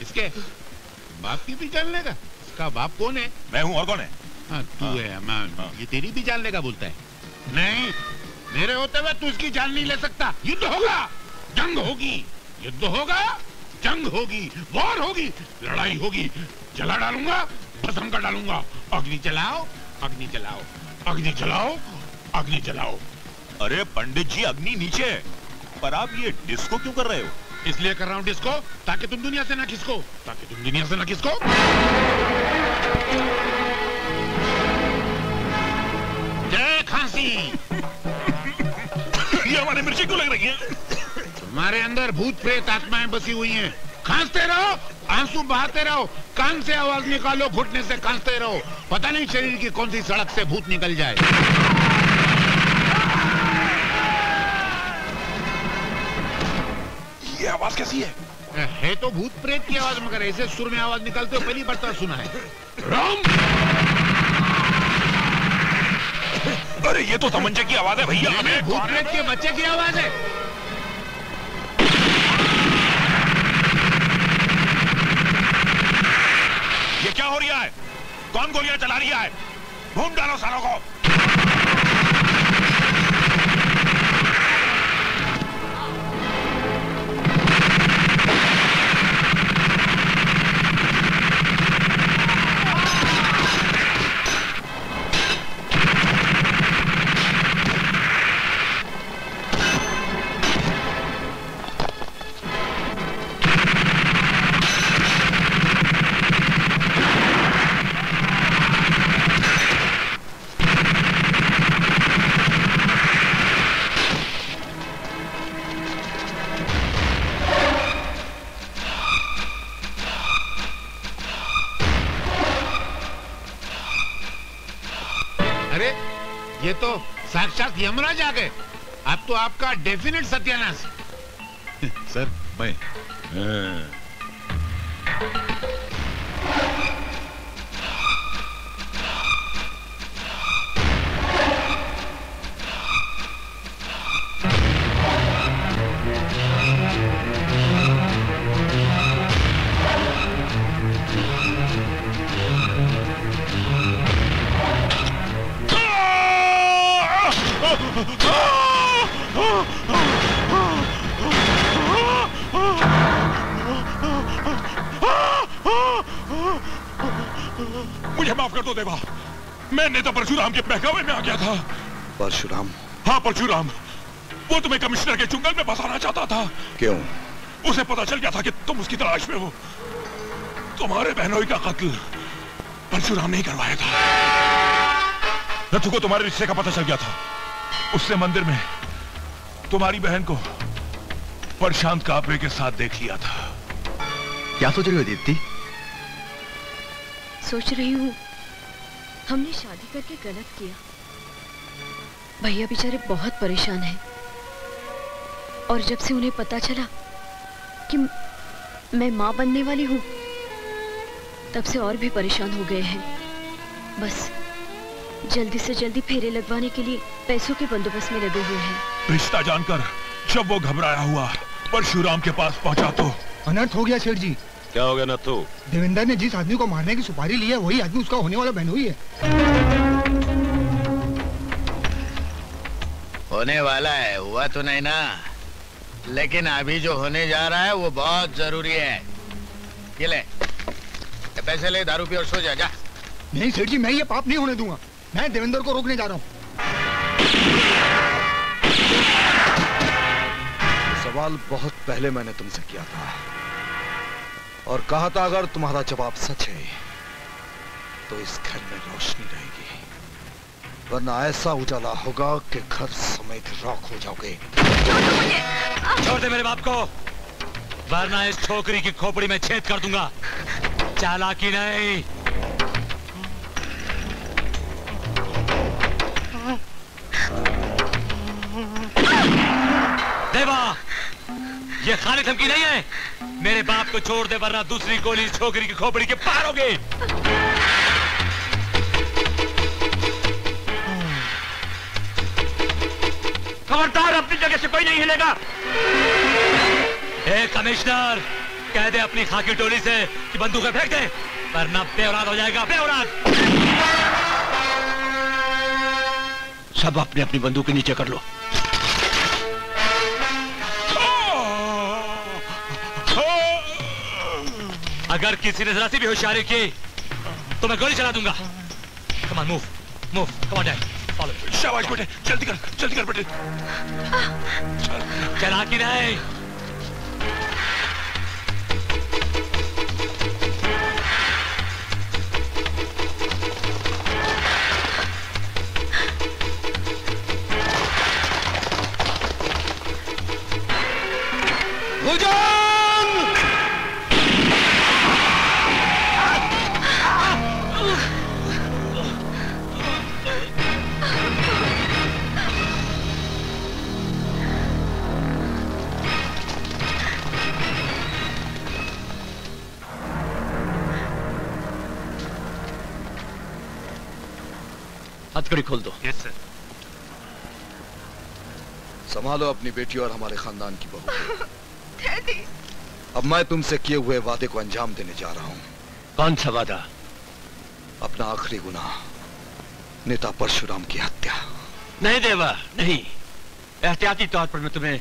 इसके बाप की भी जान लेगा? इसका बाप कौन है? मैं हूँ, और कौन है? हाँ, तू है अमान। ये तेरी भी जान लेगा बोलता है। नहीं, मेरे होते हुए तू इसकी जान नहीं ले सकता। युद्ध होगा, जंग होगी, युद्ध होगा, जंग होगी, वॉर होगी, लड़ाई होगी। जला डालूंगा, भस्म कर डालूंगा। अग्नि जलाओ, अग्नि जलाओ, अग्नि जलाओ, अग्नि जलाओ। अरे पंडित जी, अग्नि नीचे है, पर आप ये डिस्को क्यों कर रहे हो? इसलिए कर रहा हूँ डिस्को ताकि तुम दुनिया से ना खिसको, ताकि तुम दुनिया से ना खिसको। जय खांसी। ये हमारे मिर्ची क्यों लग रही है? तुम्हारे अंदर भूत प्रेत आत्माएं बसी हुई हैं। खांसते रहो, आंसू बहाते रहो, कान से आवाज निकालो, घुटने से खांसते रहो। पता नहीं शरीर की कौन सी सड़क से भूत निकल जाए। ये आवाज कैसी है? है तो भूत प्रेत की आवाज, मगर ऐसे सुर में आवाज निकलते हो पहली बार सुना है। राम! अरे ये तो तमंचे की आवाज है भैया। हमें भूत प्रेत के बच्चे की आवाज है। ये क्या हो रहा है? कौन गोलियां चला रहा है? ढूंढ डालो सालों को। ये तो साक्षात यमराज आ गए। अब तो आपका डेफिनेट सत्यानाश। सर मैं मुझे माफ कर दो देवा, मैंने तो परशुराम के बहकावे में आ गया था। परशुराम? हाँ परशुराम, वो तुम्हें कमिश्नर के जंगल में फंसाना चाहता था। क्यों? उसे पता चल गया था कि तुम उसकी तलाश में हो। तुम्हारे बहनोई का कत्ल परशुराम ने ही करवाया था। रथु को तुम्हारे रिश्ते का पता चल गया था। उसने मंदिर में तुम्हारी बहन को प्रशांत कापरे के साथ देख लिया था। क्या सोच रही हो दीप्ति? सोच रही हूँ हमने शादी करके गलत किया। भैया बेचारे बहुत परेशान हैं, और जब से उन्हें पता चला कि मैं माँ बनने वाली हूँ, तब से और भी परेशान हो गए हैं। बस जल्दी से जल्दी फेरे लगवाने के लिए पैसों के बंदोबस्त में लगे हुए हैं। रिश्ता जानकर जब वो घबराया हुआ परशुराम के पास पहुंचा तो अनर्थ हो गया सेठ जी। क्या हो गया नथु? देवेंद्र ने जिस आदमी को मारने की सुपारी ली है, वही आदमी उसका होने वाला बहनोई है। होने वाला है, हुआ तो नहीं ना, लेकिन अभी जो होने जा रहा है वो बहुत जरूरी है। ये ले, ये पैसे ले, दारू पी और सो जा। जा। नहीं सेठ जी, मैं ये पाप नहीं होने दूंगा। मैं देवेंद्र को रोकने जा रहा हूँ। सवाल बहुत पहले मैंने तुमसे किया था और कहा था अगर तुम्हारा जवाब सच है तो इस घर में रोशनी रहेगी, वरना ऐसा उजाला होगा कि घर समेत राख हो जाओगे। छोड़ दे मेरे बाप को, वरना इस छोकरी की खोपड़ी में छेद कर दूंगा। चालाकी नहीं। देवा, ये खाली धमकी नहीं है। मेरे बाप को छोड़ दे, वरना दूसरी गोली छोकरी की खोपड़ी के पार होगी। खबरदार, अपनी जगह से कोई नहीं हिलेगा। ए कमिश्नर, कह दे अपनी खाकी टोली से कि बंदूकें फेंक दे, वरना बेऔलाद हो जाएगा, बेऔलाद। सब अपनी अपनी बंदूकें नीचे कर लो। अगर किसी ने जरा सी भी होशियारी की तो मैं गोली चला दूंगा। Come on, move move, come on dad, follow. शाबाश बेटे, जल्दी कर बेटे। चला कि नहीं? हथकड़ी खोल दो। Yes sir. संभालो अपनी बेटी और हमारे खानदान की बहू। अब मैं तुमसे किए हुए वादे को अंजाम देने जा रहा हूं। कौन सा वादा? अपना आखिरी गुनाह, नेता परशुराम की हत्या। नहीं देवा, नहीं। एहतियाती तौर पर मैं तुम्हें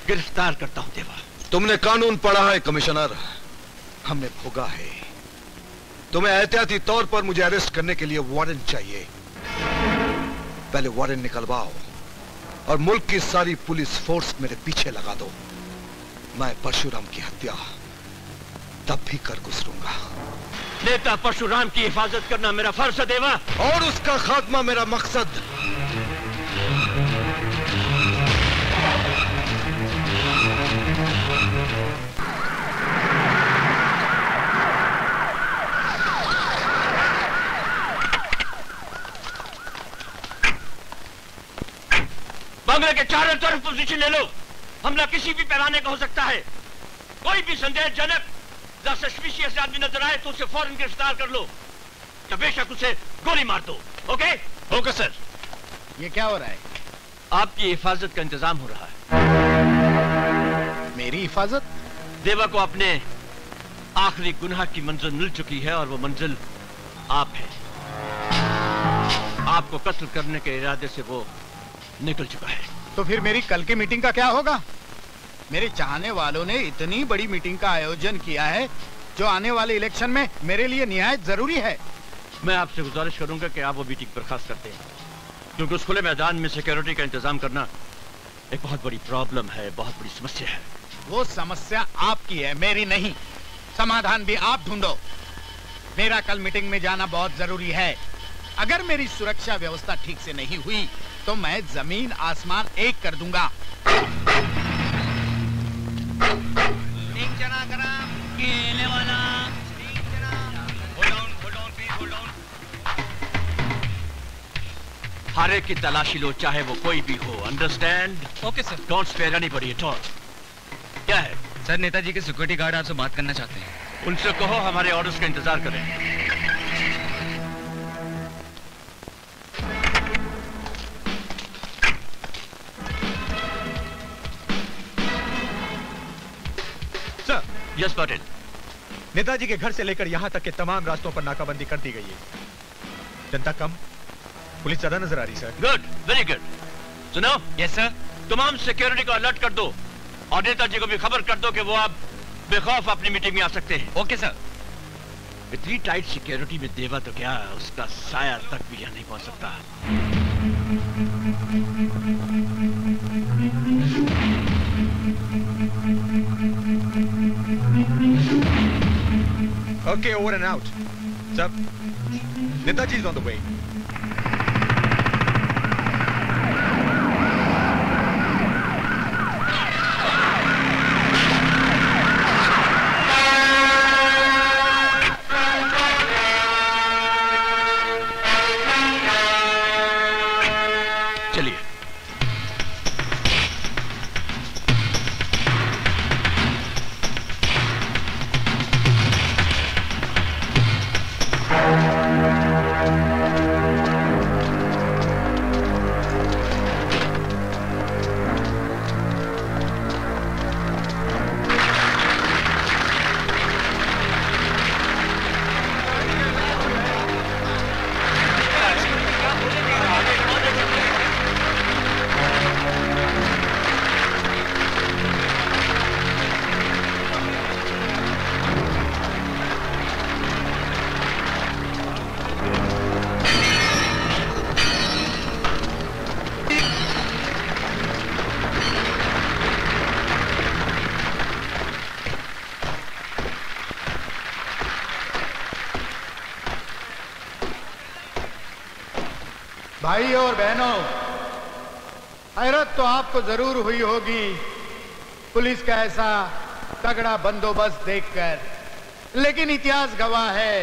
गिरफ्तार करता हूं देवा। तुमने कानून पढ़ा है कमिश्नर, हमने भोगा है। तुम्हें एहतियाती तौर पर मुझे अरेस्ट करने के लिए वारंट चाहिए। पहले वारंट निकलवाओ और मुल्क की सारी पुलिस फोर्स मेरे पीछे लगा दो। मैं परशुराम की हत्या तब भी कर गुजरूंगा। नेता परशुराम की हिफाजत करना मेरा फर्ज है देवा, और उसका खात्मा मेरा मकसद। बंगले के चारों तरफ पोजीशन ले लो। हमला किसी भी पैमाने का हो सकता है। कोई भी संदेहजनक या सस्पिशियस आदमी नजर आए तो उसे फौरन गिरफ्तार कर लो या बेशक उसे गोली मार दो। ओके? Okay sir. ये क्या हो रहा है? आपकी हिफाजत का इंतजाम हो रहा है। मेरी हिफाजत? देवा को अपने आखिरी गुनाह की मंजिल मिल चुकी है और वो मंजिल आप है। आपको कत्ल करने के इरादे से वो निकल चुका है। तो फिर मेरी कल की मीटिंग का क्या होगा? मेरे चाहने वालों ने इतनी बड़ी मीटिंग का आयोजन किया है जो आने वाले इलेक्शन में मेरे लिए निहायत जरूरी है। मैं आपसे गुजारिश करूंगा कि आप वो मीटिंग बर्खास्त करते हैं, क्योंकि उस खुले मैदान में सिक्योरिटी का इंतजाम करना एक बहुत बड़ी प्रॉब्लम है, बहुत बड़ी समस्या है। वो समस्या आपकी है, मेरी नहीं। समाधान भी आप ढूंढो। मेरा कल मीटिंग में जाना बहुत जरूरी है। अगर मेरी सुरक्षा व्यवस्था ठीक से नहीं हुई तो मैं जमीन आसमान एक कर दूंगा। हारे की तलाशी लो, चाहे वो कोई भी हो। Understand? Okay sir. Don't spare anybody at all. क्या है सर? नेताजी के सिक्योरिटी गार्ड आपसे बात करना चाहते हैं। उनसे कहो हमारे ऑर्डर्स का इंतजार करें। सर। यस पाटिल। नेताजी के घर से लेकर यहां तक के तमाम रास्तों पर नाकाबंदी कर दी गई है। जनता कम, पुलिस ज्यादा नजर आ रही सर। Good, very good. सुनो। Yes sir. तमाम सिक्योरिटी को अलर्ट कर दो और नेताजी को भी खबर कर दो कि वो अब बेखौफ अपनी मीटिंग में आ सकते हैं। Okay sir. इतनी टाइट सिक्योरिटी में देवा तो क्या, उसका साया तक भी यहाँ नहीं पहुंच सकता। Okay, over and out. Sir, Netaji is on the way. चलिए। भाइयों और बहनों, हैरत तो आपको जरूर हुई होगी पुलिस का ऐसा तगड़ा बंदोबस्त देखकर, लेकिन इतिहास गवाह है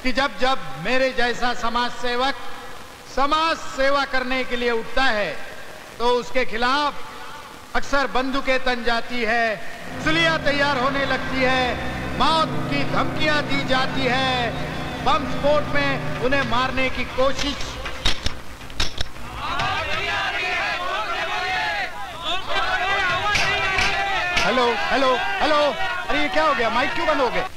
कि जब जब मेरे जैसा समाज सेवक समाज सेवा करने के लिए उठता है तो उसके खिलाफ अक्सर बंदूकें तन जाती है, सुलियां तैयार होने लगती है, मौत की धमकियां दी जाती है, बम स्फोट में उन्हें मारने की कोशिश। हेलो हेलो हेलो, अरे ये क्या हो गया? माइक क्यों बंद हो गया?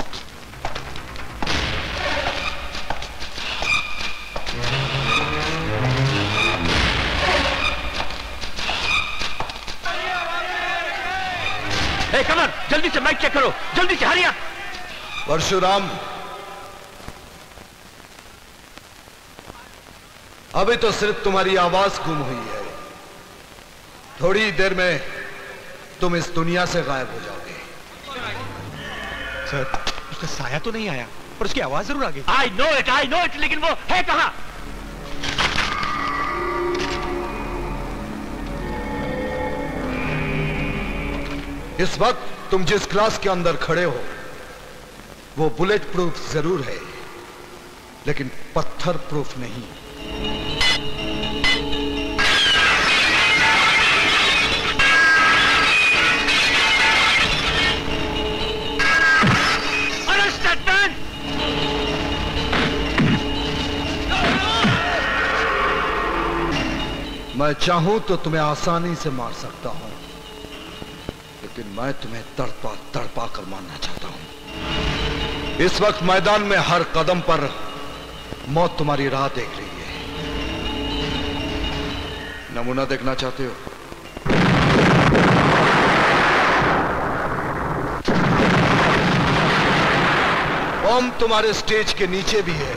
कमर, जल्दी से माइक चेक करो, जल्दी से, हरिया। परशुराम, अभी तो सिर्फ तुम्हारी आवाज गुम हुई है, थोड़ी देर में तुम इस दुनिया से गायब हो जाओगे। सर, उसका साया तो नहीं आया, पर उसकी आवाज जरूर आ गई। आई नो इट, लेकिन वो है कहां? इस वक्त तुम जिस क्लास के अंदर खड़े हो वो बुलेट प्रूफ जरूर है, लेकिन पत्थर प्रूफ नहीं। मैं चाहूं तो तुम्हें आसानी से मार सकता हूं, लेकिन मैं तुम्हें तड़पा तड़पा कर मारना चाहता हूं। इस वक्त मैदान में हर कदम पर मौत तुम्हारी राह देख रही है। नमूना देखना चाहते हो? बम तुम्हारे स्टेज के नीचे भी है।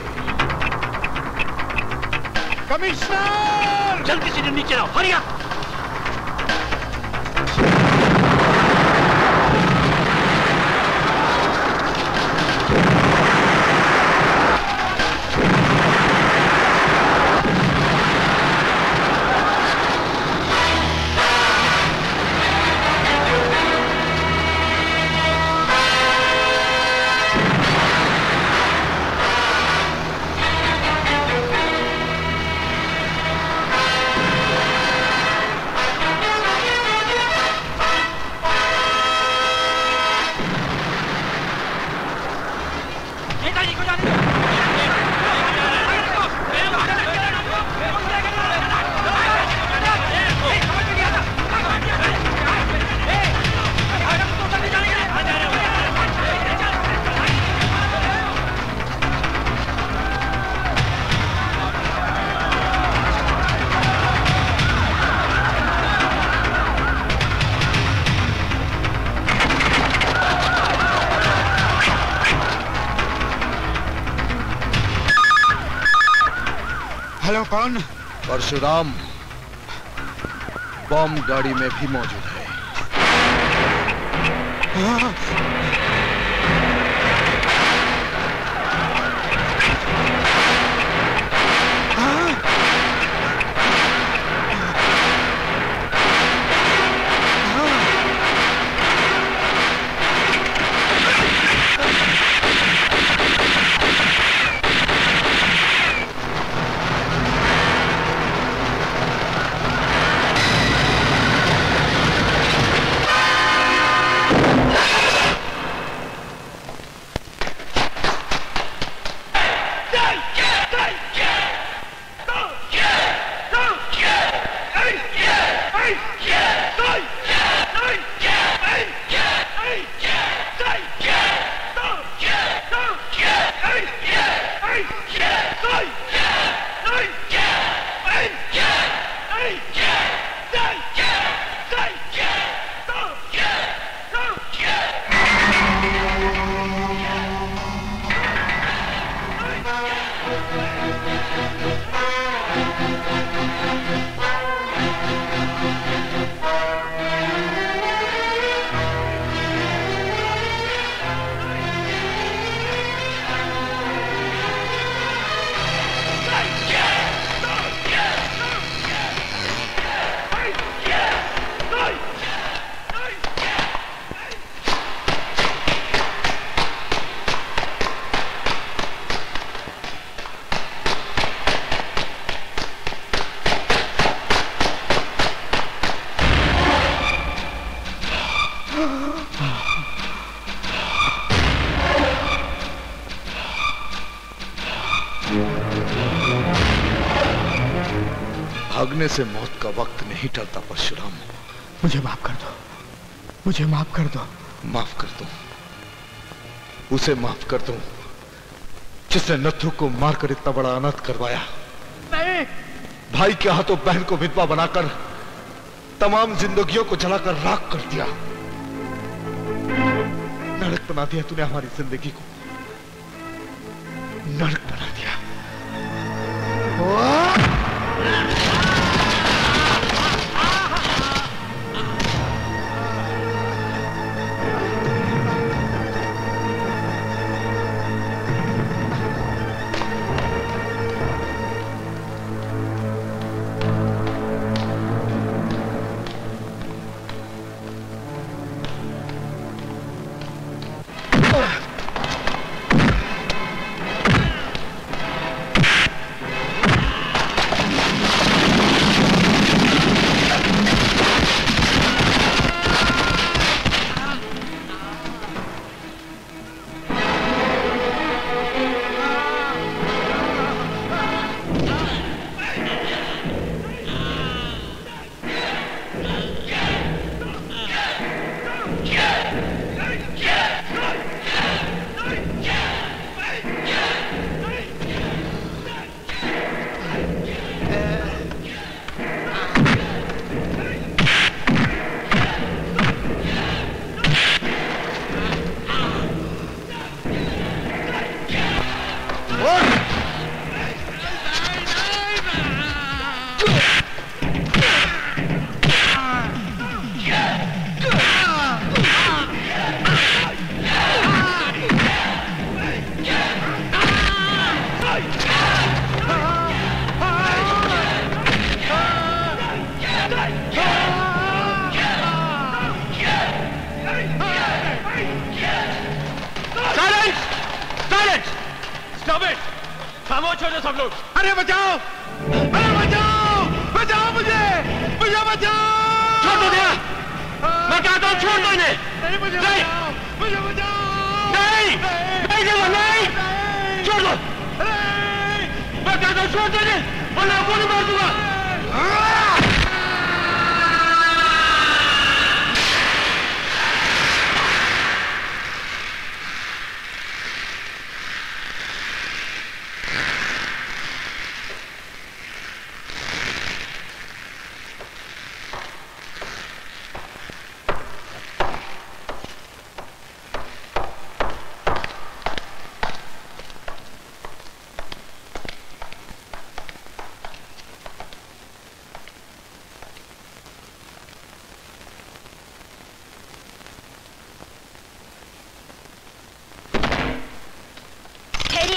कमिश्नर, जल्दी से नीचे आओ, हरिया। हेलो, कौन? परशुराम, बम गाड़ी में भी मौजूद है। भागने से मौत का वक्त नहीं टलता परशुराम। मुझे माफ कर दो, मुझे माफ कर दो। माफ कर दूं? उसे माफ कर दूं जिसने नथु को मारकर इतना बड़ा अनर्थ करवाया। नहीं। भाई के हाथों बहन को विधवा बनाकर तमाम जिंदगियों को जलाकर राख कर दिया। नरक बना दिया तूने हमारी जिंदगी को, नरक बना दिया। खामोश हो जाओ सब लोग। अरे बचाओ, अरे बचाओ, बचाओ मुझे, मुझे बचाओ। छोड़ दो दिया, मैं कहता हूँ छोड़ दो इन्हें। नहीं मुझे बचाओ, मुझे बचाओ। नहीं, नहीं देवा, नहीं, छोड़ दो। मैं कहता हूँ छोड़ दो इन्हें, वरना आपको नहीं मार दूंगा।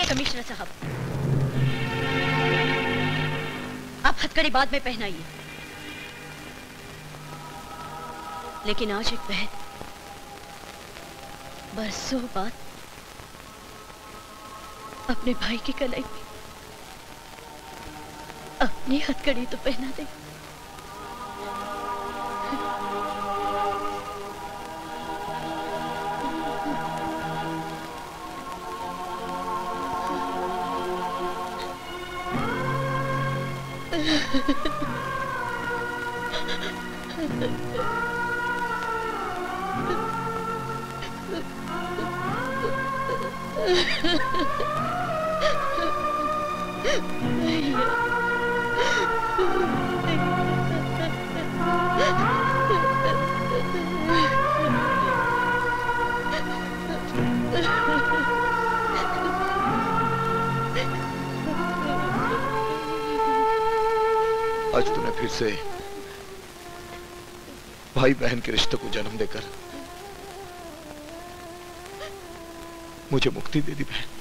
कमिश्नर साहब, आप हथकड़ी बाद में पहनाइए, लेकिन आज एक बहन बरसों बाद अपने भाई की कलाई में अपनी हथकड़ी तो पहना दे। आज तूने फिर से भाई बहन के रिश्ते को जन्म देकर मुझे मुक्ति दे दी बहन।